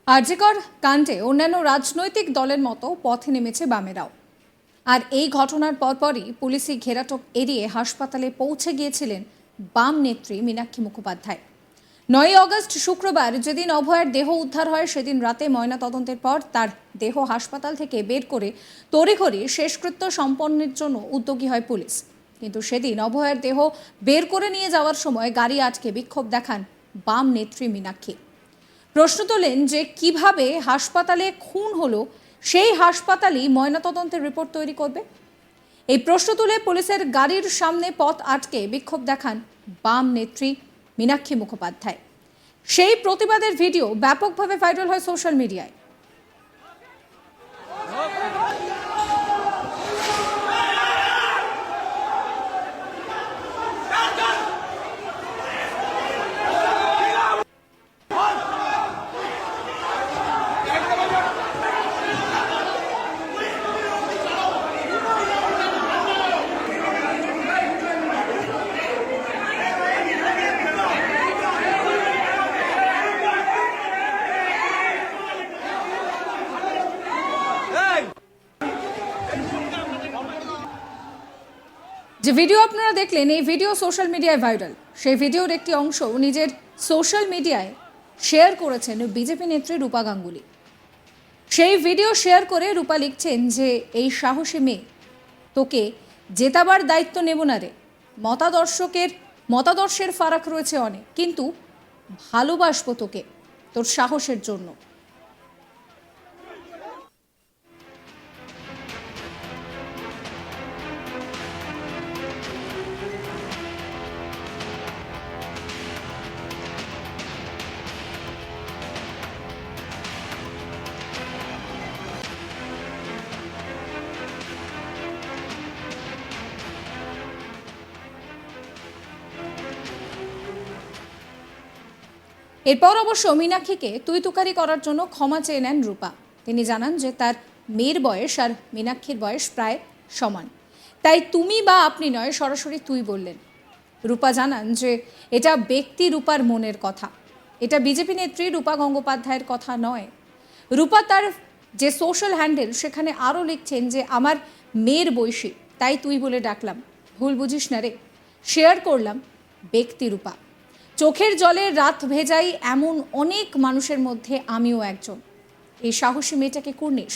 আরজিকর কাণ্ডে অন্যান্য রাজনৈতিক দলের মতো পথে নেমেছে বামেরাও। আর এই ঘটনার পরপরই পুলিশি ঘেরাটোপ এড়িয়ে হাসপাতালে পৌঁছে গিয়েছিলেন বাম নেত্রী মীনাক্ষী মুখোপাধ্যায়। 9 আগস্ট শুক্রবার যেদিন অভয়ার দেহ উদ্ধার হয়, সেদিন রাতে ময়নাতদন্তের পর তার দেহ হাসপাতাল থেকে বের করে তড়িঘড়ি শেষকৃত্য সম্পন্নের জন্য উদ্যোগী হয় পুলিশ। কিন্তু সেদিন অভয়ার দেহ বের করে নিয়ে যাওয়ার সময় গাড়ি আটকে বিক্ষোভ দেখান বাম নেত্রী মীনাক্ষী। প্রশ্ন তোলেন যে কিভাবে হাসপাতালে খুন হলো সেই হাসপাতালই ময়নাতদন্তের রিপোর্ট তৈরি করবে। এই প্রশ্ন তুলে পুলিশের গাড়ির সামনে পথ আটকে বিক্ষোভ দেখান বাম নেত্রী মীনাক্ষী মুখোপাধ্যায়। সেই প্রতিবাদের ভিডিও ব্যাপকভাবে ভাইরাল হয় সোশ্যাল মিডিয়ায়। যে ভিডিও আপনারা দেখলেন, এই ভিডিও সোশ্যাল মিডিয়ায় ভাইরাল। সেই ভিডিওর একটি অংশ নিজের সোশ্যাল মিডিয়ায় শেয়ার করেছেন বিজেপি নেত্রী রূপা গাঙ্গুলি। সেই ভিডিও শেয়ার করে রূপা লিখছেন যে এই সাহসী মেয়ে, তোকে জেতাবার দায়িত্ব নেব না রে। মতাদর্শের ফারাক রয়েছে অনেক, কিন্তু ভালোবাসবো তোকে তোর সাহসের জন্য। এরপর অবশ্য মীনাক্ষীকে তুই তুকারি করার জন্য ক্ষমা চেয়ে নেন রূপা। তিনি জানান যে তার মেয়ের বয়স আর মীনাক্ষীর বয়স প্রায় সমান, তাই তুমি বা আপনি নয়, সরাসরি তুই বললেন। রূপা জানান যে এটা ব্যক্তি রূপার মনের কথা, এটা বিজেপি নেত্রী রূপা গঙ্গোপাধ্যায়ের কথা নয়। রূপা তার যে সোশ্যাল হ্যান্ডেল সেখানে আরও লিখছেন যে আমার মেয়ের বয়সী, তাই তুই বলে ডাকলাম, ভুল বুঝিস না রে। শেয়ার করলাম ব্যক্তি রূপা। চোখের জলে রাত ভেজাই এমন অনেক মানুষের মধ্যে আমিও একজন। এই সাহসী মেয়েটাকে কুর্নিশ।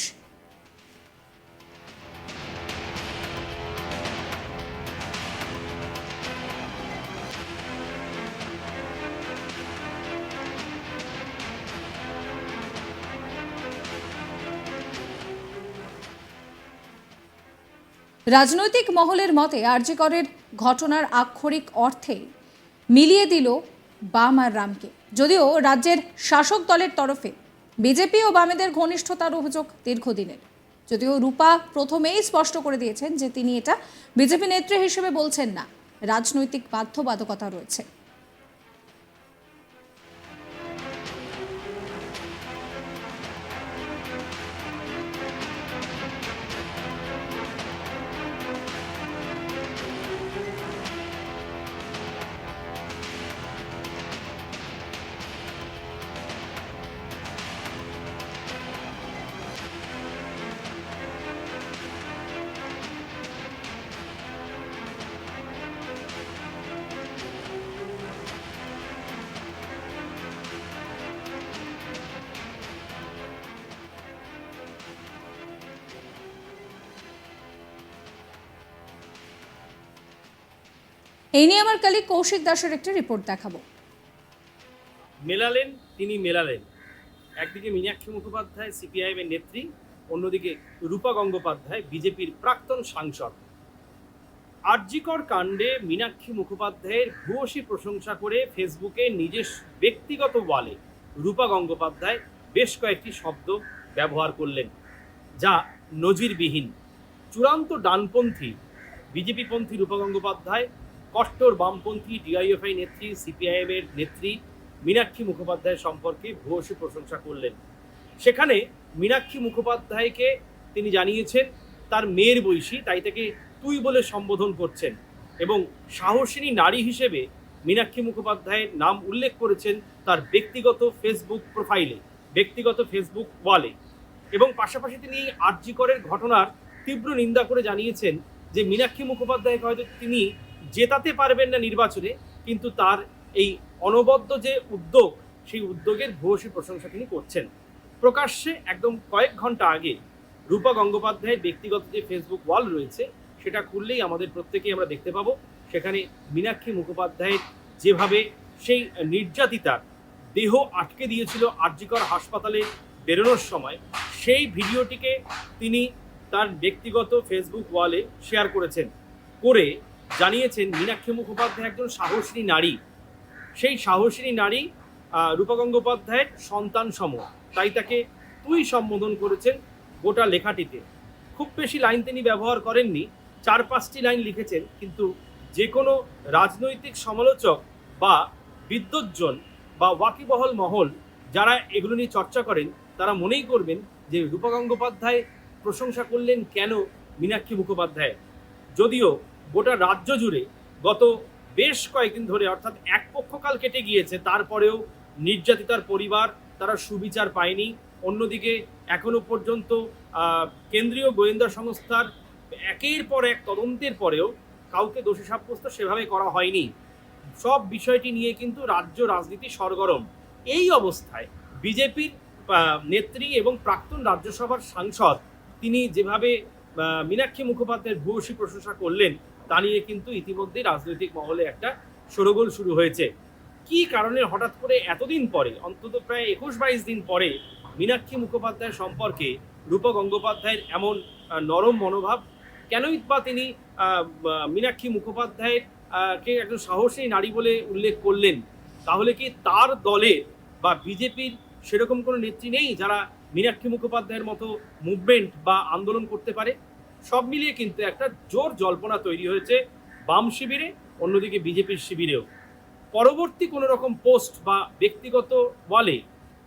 রাজনৈতিক মহলের মতে আরজিকরের ঘটনার আক্ষরিক অর্থে মিলিয়ে দিল বাম আর রামকে। যদিও রাজ্যের শাসক দলের তরফে বিজেপি ও বামেদের ঘনিষ্ঠতার অভিযোগ দীর্ঘদিনের, যদিও রূপা প্রথমেই স্পষ্ট করে দিয়েছেন যে তিনি এটা বিজেপি নেত্রী হিসেবে বলছেন না, রাজনৈতিক বাধ্যবাধকতা রয়েছে। এই নিয়ে আমার কলিগ কৌশিক দাসের একটা রিপোর্ট দেখাবো। তিনি মেলালেন একদিকে মীনাক্ষী মুখোপাধ্যায় সিপিআইএম এর নেত্রী, অন্যদিকে রূপা গঙ্গোপাধ্যায় বিজেপির প্রাক্তন সাংসদ। আরজিকর কাণ্ডে মীনাক্ষী মুখোপাধ্যায়ের ভূয়সী প্রশংসা করে ফেসবুকে নিজের ব্যক্তিগত ওয়ালে রূপা গঙ্গোপাধ্যায় বেশ কয়েকটি শব্দ ব্যবহার করলেন, যা নজিরবিহীন। চূড়ান্ত ডানপন্থী বিজেপিপন্থী রূপা গঙ্গোপাধ্যায় কট্টর বামপন্থী ডিআইএফআই নেত্রী সিপিআইএম এর নেত্রী মীনাক্ষী মুখোপাধ্যায় সম্পর্কে ভূয়সী প্রশংসা করলেন। সেখানে মীনাক্ষী মুখোপাধ্যায়কে তিনি জানিয়েছেন তার মেয়ের বয়সী, তাই তাকে তুই বলে সম্বোধন করছেন এবং সাহসিনী নারী হিসেবে মীনাক্ষী মুখোপাধ্যায়ের নাম উল্লেখ করেছেন তার ব্যক্তিগত ফেসবুক প্রোফাইলে। ব্যক্তিগত ফেসবুক ওয়ালে। এবং পাশাপাশি তিনি এই আরজি করের ঘটনার তীব্র নিন্দা করে জানিয়েছেন যে মীনাক্ষী মুখোপাধ্যায়কে হয়তো তিনি জেতাতে পারবেন না নির্বাচনে, কিন্তু তার এই অনবদ্য যে উদ্যোগ, সেই উদ্যোগের ভূয়সী প্রশংসা তিনি করছেন। প্রকাশ্যে একদম কয়েক ঘন্টা আগে রূপা গঙ্গোপাধ্যায়ের ব্যক্তিগত যে ফেসবুক ওয়াল রয়েছে সেটা খুললেই আমাদের প্রত্যেকেই আমরা দেখতে পাবো সেখানে মীনাক্ষী মুখোপাধ্যায়ের যেভাবে সেই নির্যাতিতার দেহ আটকে দিয়েছিল আরজিকর হাসপাতালে বেরোনোর সময়, সেই ভিডিওটিকে তিনি তার ব্যক্তিগত ফেসবুক ওয়ালে শেয়ার করেছেন, করে জানিয়েছেন মীনাক্ষী মুখোপাধ্যায় একজন সাহসী নারী। সেই সাহসী নারী রূপা গঙ্গোপাধ্যায়ের সন্তান সম, তাই তাকে তুই সম্বোধন করেছেন গোটা লেখাটিতে। খুব বেশি লাইন তিনি ব্যবহার করেননি, 4-5টি লাইন লিখেছেন, কিন্তু যে কোনো রাজনৈতিক সমালোচক বা বিদ্বজ্জন বা ওয়াকিবহল মহল যারা এগুলো নিয়ে চর্চা করেন তারা মনেই করবেন যে রূপা গঙ্গোপাধ্যায় প্রশংসা করলেন কেন মীনাক্ষী মুখোপাধ্যায়। যদিও গোটা রাজ্য জুড়ে গত বেশ কয়েকদিন ধরে, অর্থাৎ এক পক্ষকাল কেটে গিয়েছে, তারপরেও নির্যাতিতার পরিবার তারা সুবিচার পায়নি। অন্যদিকে এখনো পর্যন্ত কেন্দ্রীয় গোয়েন্দা সংস্থার একের পর এক তদন্তের পরেও কাউকে দোষী সাব্যস্ত সেভাবে করা হয়নি। সব বিষয়টি নিয়ে কিন্তু রাজ্য রাজনীতি সরগরম। এই অবস্থায় বিজেপির নেত্রী এবং প্রাক্তন রাজ্যসভার সাংসদ তিনি যেভাবে মীনাক্ষী মুখোপাধ্যায়ের ভূয়সী প্রশংসা করলেন তা নিয়ে কিন্তু ইতিমধ্যেই রাজনৈতিক মহলে একটা শোরগোল শুরু হয়েছে। কি কারণে হঠাৎ করে এতদিন পরে, অন্তত প্রায় 21-22 দিন পরে মীনাক্ষী মুখোপাধ্যায় সম্পর্কে রূপা গঙ্গোপাধ্যায়ের এমন নরম মনোভাব? কেনই বা তিনি মীনাক্ষী মুখোপাধ্যায়ের কে একজন সাহসী নারী বলে উল্লেখ করলেন? তাহলে কি তার দলে বা বিজেপির সেরকম কোনো নেত্রী নেই যারা মীনাক্ষী মুখোপাধ্যায়ের মতো মুভমেন্ট বা আন্দোলন করতে পারে? সব মিলিয়ে কিন্তু একটা জোর জল্পনা তৈরি হয়েছে বাম শিবিরে, অন্যদিকে বিজেপির শিবিরেও। পরবর্তী কোনো রকম পোস্ট বা ব্যক্তিগত ওয়ালে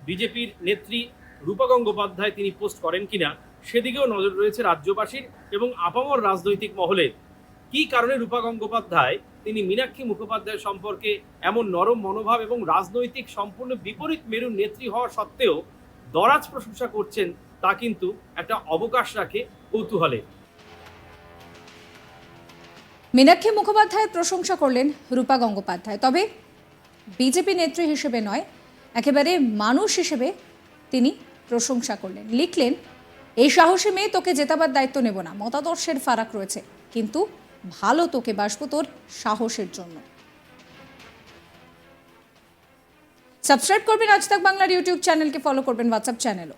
বিজেপির নেত্রী রূপা গঙ্গোপাধ্যায় তিনি পোস্ট করেন কিনা সেদিকেও নজর রয়েছে রাজ্যবাসীর এবং আপামর রাজনৈতিক মহলের। কি কারণে রূপা গঙ্গোপাধ্যায় তিনি মীনাক্ষী মুখোপাধ্যায় সম্পর্কে এমন নরম মনোভাব এবং রাজনৈতিক সম্পূর্ণ বিপরীত মেরুর নেত্রী হওয়া সত্ত্বেও দরাজ প্রশংসা করছেন, তা কিন্তু একটা অবকাশ রাখে কৌতূহলে। মীনাক্ষী মুখোপাধ্যায়ের প্রশংসা করলেন রূপা গঙ্গোপাধ্যায়, তবে বিজেপি নেত্রী হিসেবে নয়, একেবারে মানুষ হিসেবে তিনি প্রশংসা করলেন। লিখলেন, এই সাহসী মেয়ে, তোকে জেতাবার দায়িত্ব নেব না, মতাদর্শের ফারাক রয়েছে, কিন্তু ভালো তোকে বাসবো তোর সাহসের জন্য। সাবস্ক্রাইব করবেন আজ তাক বাংলার ইউটিউব চ্যানেলকে, ফলো করবেন হোয়াটসঅ্যাপ চ্যানেলও।